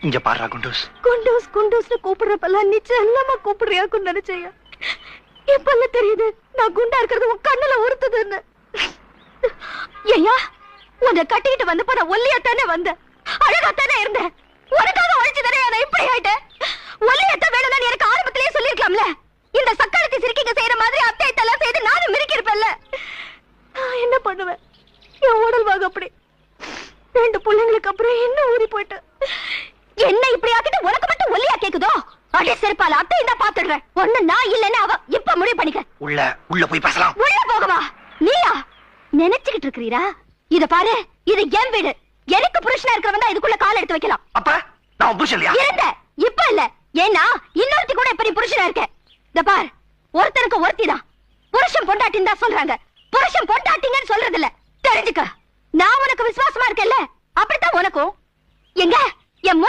இங்க பாரு குண்டூஸ். குண்டூஸ் குண்டூஸ்னு கூப்பிடுறப்பெல்லாம் நிச்சயமா கூப்பிடுறியாக்குன்னு நினைச்சேயா. இப்பெல்லாம் தெரியுது நான் குண்டா இருக்கிறது உன் கண்ணுல உறுத்துதுன்னு. ஐயா, உன்னை கட்டிக்கிட்டு வந்தப்ப நான் ஒல்லியாத்தானே வந்தேன், அழகாத்தானே இருந்தேன். உனக்காக உழைச்சுதானே நான் இப்படி ஆயிட்டேன். ஒல்லியாத்தான் வேணும்னு எனக்கு ஆரம்பத்திலேயே சொல்லிருக்கலாம்ல. இந்த சக்காலத்தி சிரிக்கிங்க செய்யற மாதிரி அத்தையத்தெல்லாம் செய்து நானும் மிரிக்கிருப்பேன்ல. நான் என்ன பண்ணுவேன்? என் உடல் வாங்க அப்படி. 2 பிள்ளைங்களுக்கு அப்புறம் என்ன ஊறி போயிட்டு என்ன இப்படி ஆக்கிட்டு உனக்கு மட்டும் ஒல்லியா கேக்குதோ? அடே செருப்பால அத்தை தான் பாத்துடுறேன். ஒண்ணு நான் இல்லன்னு அவ இப்ப முடிவு பண்ணிக்க. உள்ள போய் பேசலாம். உள்ள போகவா? நீயா நினைச்சுக்கிட்டு இருக்கிறீரா? இத பாரு, இது என் வீடு. எனக்கு புருஷனா இருக்கிறவன் தான் இதுக்குள்ள கால் எடுத்து வைக்கலாம். அப்ப நான் புருஷன் இல்லையா? இருந்த இப்ப இல்ல. ஏன்னா இன்னொருத்தி கூட இப்ப நீ புருஷனா இருக்க. இத பார், ஒருத்தருக்கு ஒருத்தி தான் புருஷன் பொண்டாட்டின்னு தான் சொல்றாங்க. புருஷன் பொண்டாட்டிங்கன்னு சொல்றது இல்ல, தெரிஞ்சுக்க. நான் உனக்கு விசுவாசமா இருக்கேன்ல, அப்படித்தான் உனக்கும். எங்க என்